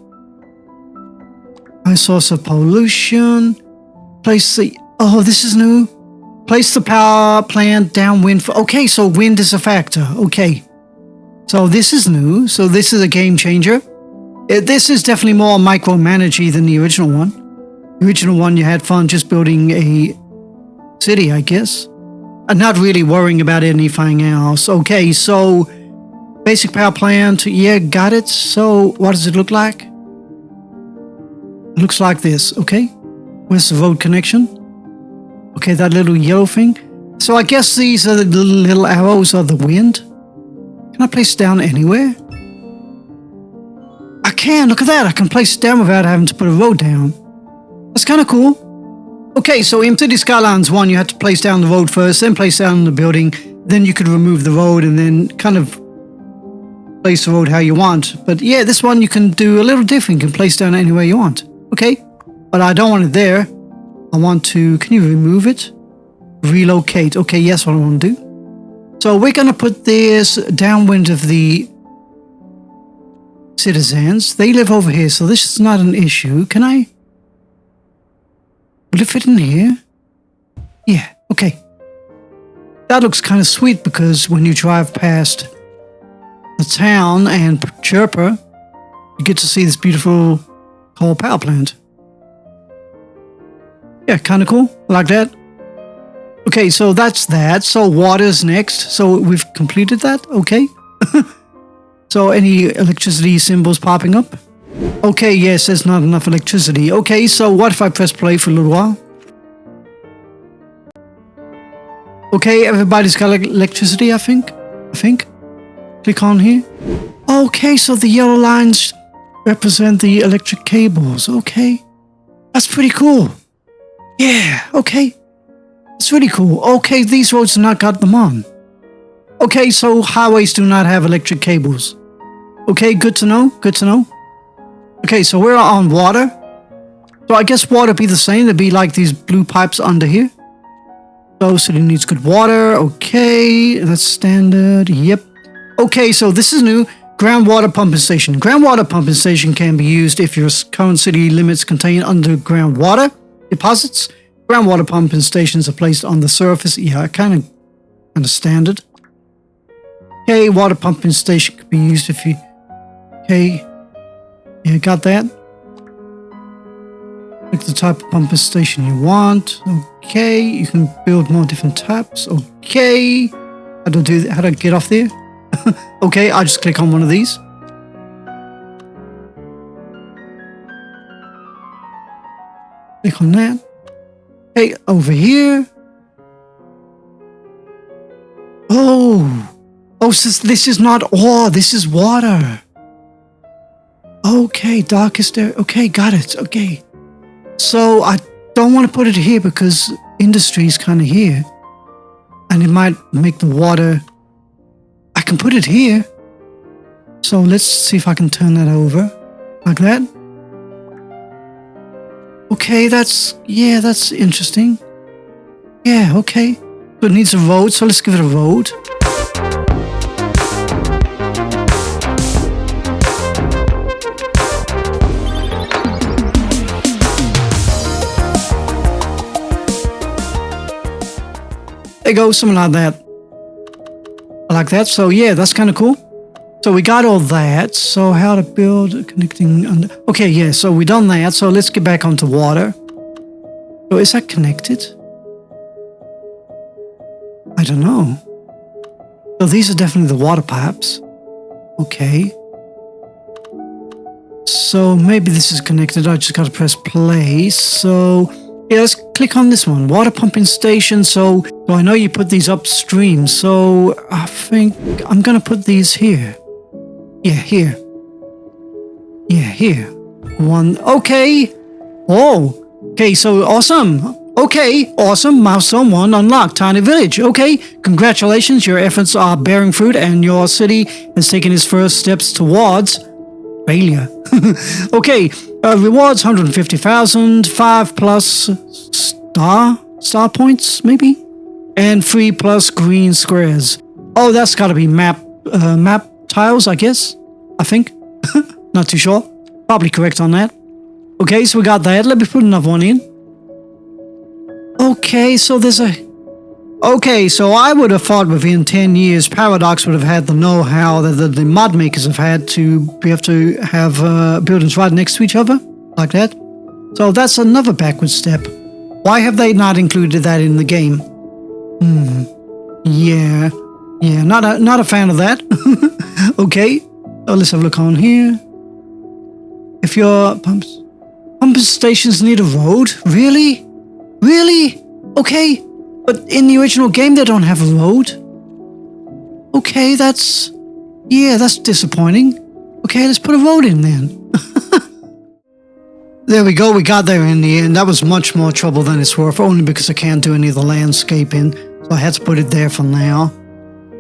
High source of pollution. Place the, oh, this is new. Place the power plant downwind for, okay, so wind is a factor. Okay. So this is new. So this is a game changer. This is definitely more micromanagey than the original one. The original one, you had fun just building a city, I guess. And not really worrying about anything else. Okay, so basic power plant, yeah, got it. So what does it look like? It looks like this, okay. Where's the road connection? Okay, that little yellow thing. So I guess these are the little arrows of the wind. Can I place it down anywhere? I can, look at that. I can place it down without having to put a road down. That's kind of cool. Okay, so in City Skylines 1, you had to place down the road first, then place down the building, then you could remove the road and then kind of place the road how you want. But yeah, this one you can do a little different. You can place down anywhere you want. Okay, but I don't want it there. I want to, can you remove it? Relocate. Okay, yes, what I want to do. So we're going to put this downwind of the citizens. They live over here, so this is not an issue. Can I? Will it fit in here? Yeah, okay. That looks kind of sweet because when you drive past the town and Chirper, you get to see this beautiful coal power plant. Yeah, kind of cool. Like that. Okay, so that's that. So water's next. So we've completed that. Okay. So any electricity symbols popping up? Okay, yes, there's not enough electricity. Okay, so what if I press play for a little while? Okay, everybody's got electricity, I think. Click on here. Okay, so the yellow lines represent the electric cables. Okay. That's pretty cool. Yeah, okay. It's really cool. Okay, these roads have not got them on. Okay, so highways do not have electric cables. Okay, good to know. Good to know. Okay, so we're on water. So I guess water would be the same. There'd be like these blue pipes under here. So city needs good water. Okay, that's standard. Yep. Okay, so this is new. Groundwater pumping station. Groundwater pumping station can be used if your current city limits contain underground water deposits. Groundwater pumping stations are placed on the surface. Yeah, kind of standard. Okay, water pumping station could be used if you... Okay. Yeah, got that. Pick the type of pumping station you want. Okay, you can build more different types. Okay. How do I get off there? Okay, I'll just click on one of these. Click on that. Okay, over here. Oh, so this is not ore, this is water. Okay, darkest area. Okay, got it. Okay. So I don't want to put it here because industry is kind of here. And it might make the water... I can put it here. So let's see if I can turn that over. Like that. Okay, that's interesting. Yeah, okay. So it needs a road, so let's give it a road. There you go, something like that. Like that, so yeah, that's kind of cool. So we got all that. So how to build connecting under... Okay, yeah, so we done that. So let's get back onto water. So is that connected? I don't know. So these are definitely the water pipes. Okay. So maybe this is connected. I just got to press play. So yeah, let's click on this one. Water pumping station. So I know you put these upstream. So I think I'm going to put these here. Yeah, here. Yeah, here. One. Okay. Oh. Okay, so awesome. Okay, awesome. Milestone 1 unlocked. Tiny village. Okay, congratulations. Your efforts are bearing fruit and your city has taken its first steps towards failure. Okay, rewards 150,000, 5 plus star points, maybe? And 3 plus green squares. Oh, that's gotta be map tiles, I guess. I think. Not too sure. Probably correct on that. Okay, so we got that. Let me put another one in. Okay, so there's a... Okay, so I would have thought within 10 years, Paradox would have had the know-how that the mod makers have had to be able to have buildings right next to each other, like that. So that's another backward step. Why have they not included that in the game? Yeah, not a fan of that. Okay, so let's have a look on here. If your pump stations need a road, really? Really? Okay, but in the original game they don't have a road. Okay, that's disappointing. Okay, let's put a road in then. There we go, we got there in the end. That was much more trouble than it's worth, only because I can't do any of the landscaping. So I had to put it there for now.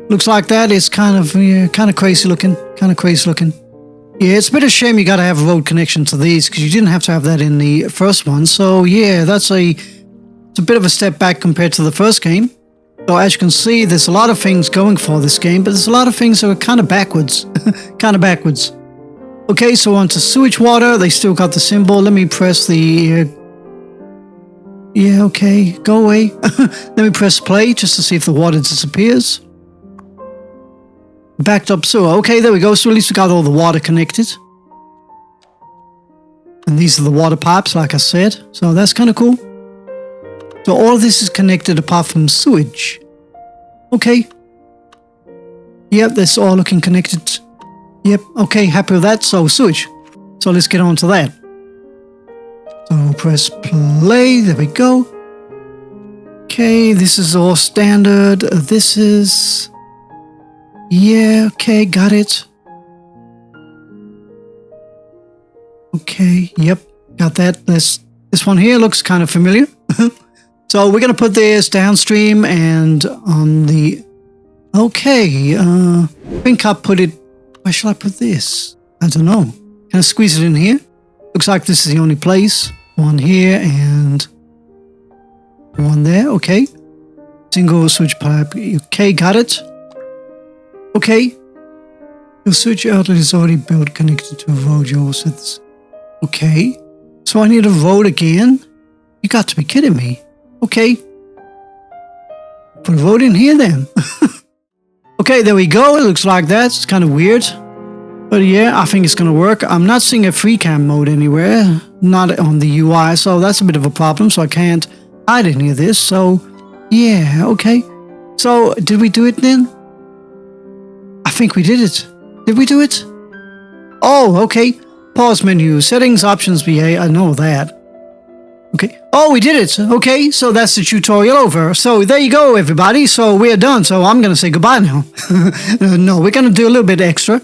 Looks like that is kind of crazy looking. Yeah, it's a bit of a shame you gotta have a road connection to these, because you didn't have to have that in the first one. So yeah, it's a bit of a step back compared to the first game. So as you can see, there's a lot of things going for this game, but there's a lot of things that are kind of backwards. Okay, so on to sewage water. They still got the symbol. Let me press the... yeah, okay, go away. Let me press play just to see if the water disappears. Backed up sewer. Okay, there we go. So at least we got all the water connected. And these are the water pipes, like I said. So that's kind of cool. So all of this is connected apart from sewage. Okay. Yep, that's all looking connected. Yep, okay, happy with that. So sewage. So let's get on to that. So press play. There we go. Okay, this is all standard. This is... yeah, okay, got it. Okay, yep, got that. This one here looks kind of familiar. So we're going to put this downstream and on the... okay, I think I put it... where shall I put this? I don't know. Can I squeeze it in here? Looks like this is the only place. One here and one there, okay. Single switch pipe. Okay, got it. Okay. Your switch outlet is already built, connected to a road. You also said this. Okay. So I need a road again? You got to be kidding me. Okay. Put a road in here then. Okay, there we go. It looks like that. It's kind of weird. But yeah, I think it's going to work. I'm not seeing a free cam mode anywhere. Not on the UI. So that's a bit of a problem. So I can't hide any of this. So yeah, okay. So did we do it then? I think we did it. Did we do it? Oh, okay. Pause menu. Settings, options, VA. I know that. Okay. Oh, we did it. Okay, so that's the tutorial over. So there you go, everybody. So we're done. So I'm going to say goodbye now. No, we're going to do a little bit extra.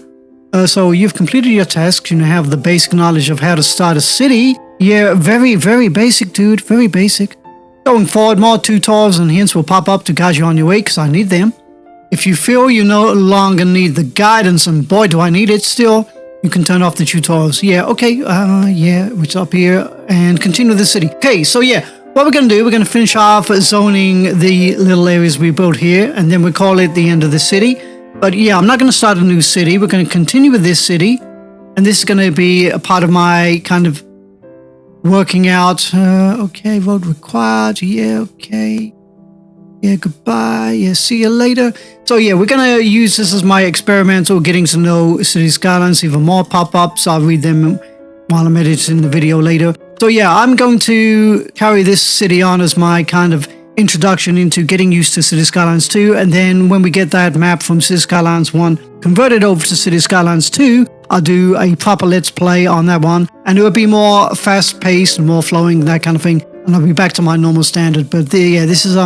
So you've completed your task. You now have the basic knowledge of how to start a city. Yeah, very, very basic, dude. Very basic. Going forward, more tutorials and hints will pop up to guide you on your way, because I need them. If you feel you no longer need the guidance, and boy, do I need it still, you can turn off the tutorials. Yeah, okay, yeah, it's up here, and continue the city. Okay, so yeah, what we're going to do, we're going to finish off zoning the little areas we built here, and then we call it the end of the city. But yeah, I'm not going to start a new city. We're going to continue with this city, and this is going to be a part of my kind of working out. Okay, road required. Yeah, okay. Yeah, goodbye. Yeah, see you later. So yeah, we're going to use this as my experimental getting to know City Skylines. Even more pop-ups. I'll read them while I'm editing the video later. So yeah, I'm going to carry this city on as my kind of introduction into getting used to City Skylines 2, and then when we get that map from City Skylines 1 converted over to City Skylines 2, I'll do a proper Let's Play on that one, and it will be more fast-paced and more flowing, that kind of thing, and I'll be back to my normal standard. But yeah, this is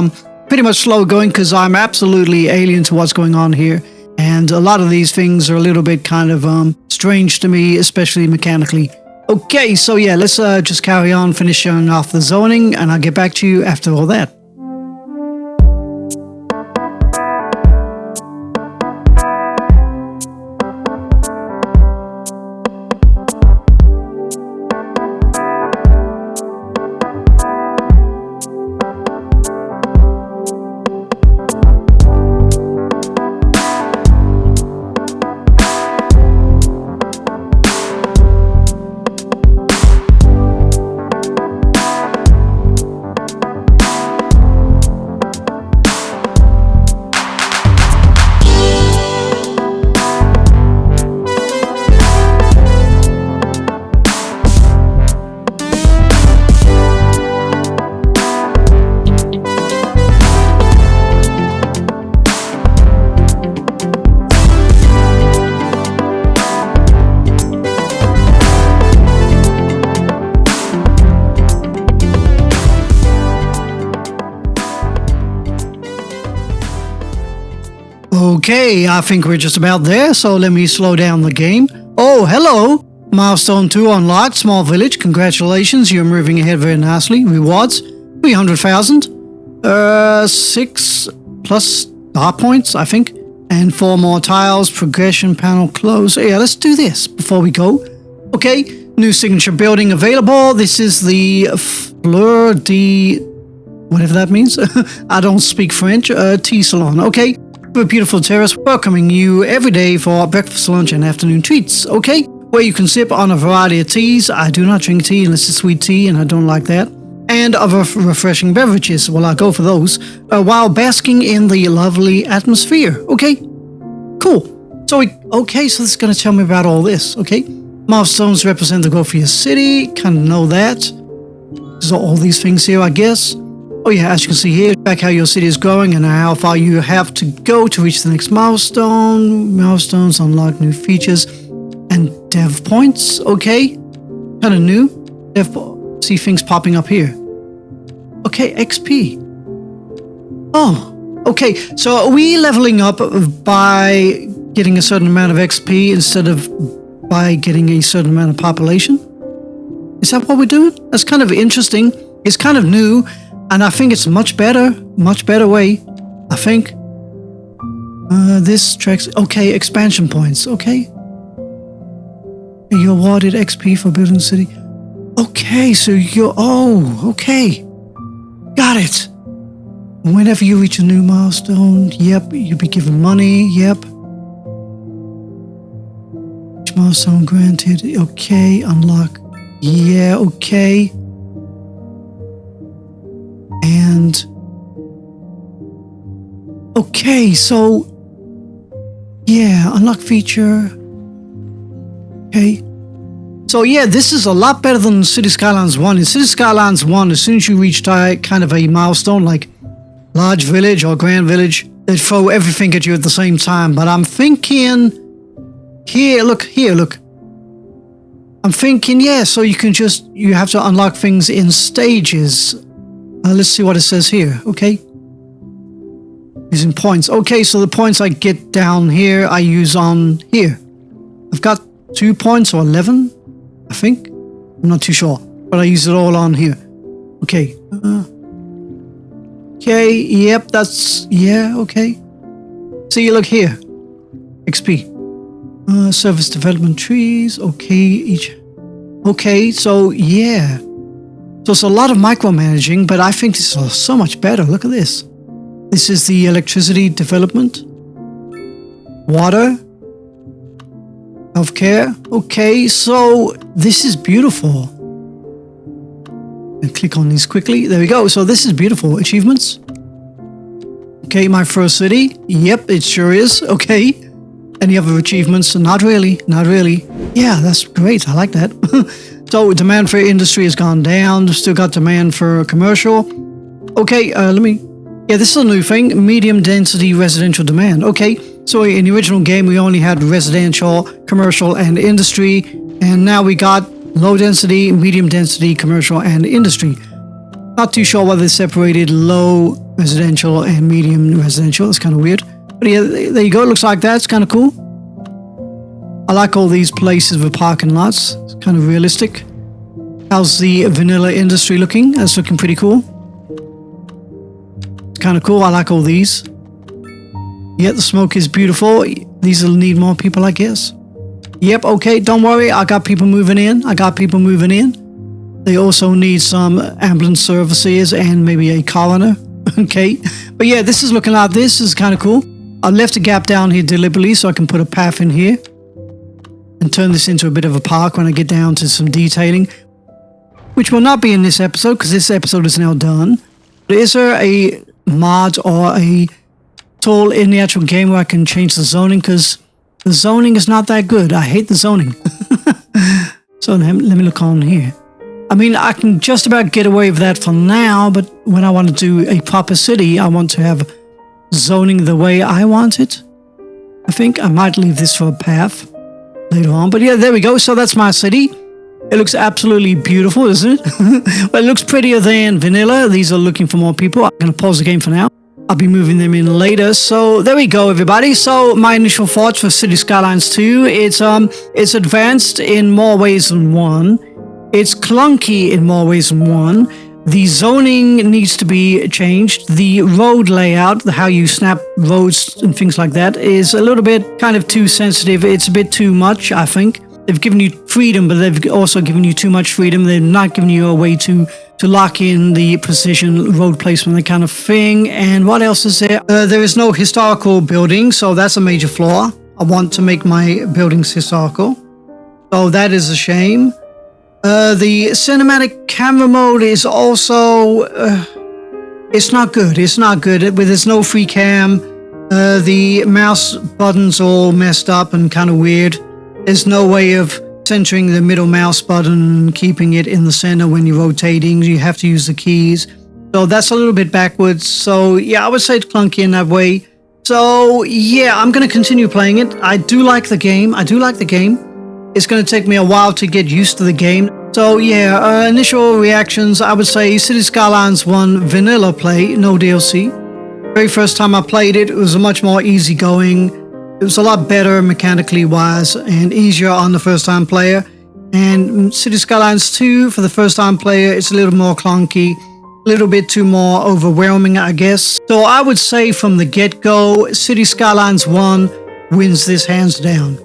pretty much slow going because I'm absolutely alien to what's going on here, and a lot of these things are a little bit kind of strange to me, especially mechanically. Okay, so yeah, let's just carry on finishing off the zoning, and I'll get back to you after all that. Okay, I think we're just about there, so let me slow down the game. Oh, hello! Milestone 2 unlocked, small village, congratulations, you're moving ahead very nicely. Rewards, 300,000. 6 plus star points, I think. And 4 more tiles, progression panel closed. Yeah, let's do this before we go. Okay, new signature building available. This is the Fleur de... whatever that means. I don't speak French. Tea salon, okay. A beautiful terrace welcoming you every day for breakfast, lunch, and afternoon treats, okay? Where you can sip on a variety of teas. I do not drink tea unless it's sweet tea, and I don't like that. And other refreshing beverages. Well, I'll go for those. While basking in the lovely atmosphere, okay? Cool. So, okay, so this is going to tell me about all this, okay? Milestones represent the growth of your city. Kind of know that. There's all these things here, I guess. Oh yeah, as you can see here, back how your city is growing and how far you have to go to reach the next milestone. Milestones unlock new features and dev points. Okay, kind of new. See things popping up here. Okay, XP. Oh, okay. So are we leveling up by getting a certain amount of XP instead of by getting a certain amount of population? Is that what we're doing? That's kind of interesting. It's kind of new. And I think it's much better way, I think. This tracks, okay, expansion points, okay. You're awarded XP for building city. Okay, so you're, oh, okay. Got it. Whenever you reach a new milestone, yep, you'll be given money, yep. Each milestone granted, okay, unlock, yeah, okay. And okay, so yeah, unlock feature. Okay, so yeah, this is a lot better than City Skylines 1. In City Skylines 1, as soon as you reach kind of a milestone like large village or grand village, they throw everything at you at the same time. But I'm thinking here, look. I'm thinking, yeah, so you have to unlock things in stages. Let's see what it says here, okay? Using points. Okay, so the points I get down here, I use on here. I've got 2 points or 11, I think. I'm not too sure, but I use it all on here. Okay. Okay, yep, that's, yeah, okay. See, look here. XP. Service development trees, okay, okay, so yeah. So it's a lot of micromanaging, but I think this is so much better. Look at this. This is the electricity development. Water. Healthcare. Okay, so this is beautiful. And click on these quickly. There we go. So this is beautiful. Achievements. Okay, my first city. Yep, it sure is. Okay. Any other achievements? Not really. Not really. Yeah, that's great. I like that. So demand for industry has gone down. Still got demand for commercial. Okay, yeah, this is a new thing. Medium density residential demand. Okay, so in the original game, we only had residential, commercial, and industry. And now we got low density, medium density, commercial, and industry. Not too sure why they separated low residential and medium residential. It's kind of weird. But yeah, there you go. It looks like that. It's kind of cool. I like all these places with parking lots. It's kind of realistic. How's the vanilla industry looking? That's looking pretty cool. It's kind of cool. I like all these. Yeah, the smoke is beautiful. These will need more people, I guess. Yep, okay, don't worry. I got people moving in. They also need some ambulance services and maybe a coroner. Okay, but yeah, this is looking like this. This is kind of cool. I left a gap down here deliberately so I can put a path in here and turn this into a bit of a park when I get down to some detailing, which will not be in this episode because this episode is now done. But is there a mod or a tool in the actual game where I can change the zoning? Because the zoning is not that good. I hate the zoning. So let me look on here. I mean, I can just about get away with that for now, but when I want to do a proper city, I want to have zoning the way I want it. I think I might leave this for a path later on. But yeah, there we go. So that's my city. It looks absolutely beautiful, isn't it? Well, it looks prettier than vanilla. These are looking for more people. I'm going to pause the game for now. I'll be moving them in later. So there we go, everybody. So my initial thoughts for City Skylines 2. It's advanced in more ways than one. It's clunky in more ways than one. The zoning needs to be changed. The road layout, how you snap roads and things like that, is a little bit kind of too sensitive. It's a bit too much, I think. They've given you freedom, but they've also given you too much freedom. They've not given you a way to lock in the precision road placement, that kind of thing. And what else is there? There is no historical building, so that's a major flaw. I want to make my buildings historical. So that is a shame. The cinematic camera mode is also... it's not good. It's not good. There's no free cam. The mouse buttons all messed up and kind of weird. There's no way of centering the middle mouse button and keeping it in the center when you're rotating. You have to use the keys. So that's a little bit backwards. So yeah, I would say it's clunky in that way. So yeah, I'm going to continue playing it. I do like the game. It's going to take me a while to get used to the game. So yeah, initial reactions, I would say City Skylines 1 vanilla play, no DLC. Very first time I played it, it was a much more easygoing. It was a lot better mechanically wise and easier on the first time player. And City Skylines 2 for the first time player, it's a little more clunky, a little bit too more overwhelming, I guess. So I would say from the get-go, City Skylines 1 wins this hands down.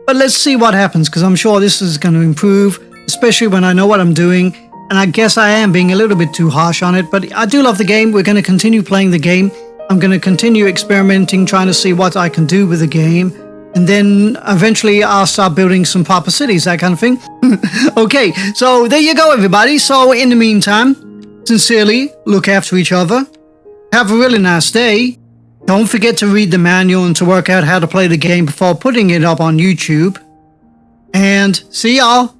But let's see what happens, because I'm sure this is going to improve, especially when I know what I'm doing. And I guess I am being a little bit too harsh on it, but I do love the game. We're going to continue playing the game. I'm going to continue experimenting, trying to see what I can do with the game. And then eventually I'll start building some proper cities, that kind of thing. Okay, so there you go, everybody. So in the meantime, sincerely, look after each other. Have a really nice day. Don't forget to read the manual and to work out how to play the game before putting it up on YouTube. And see y'all.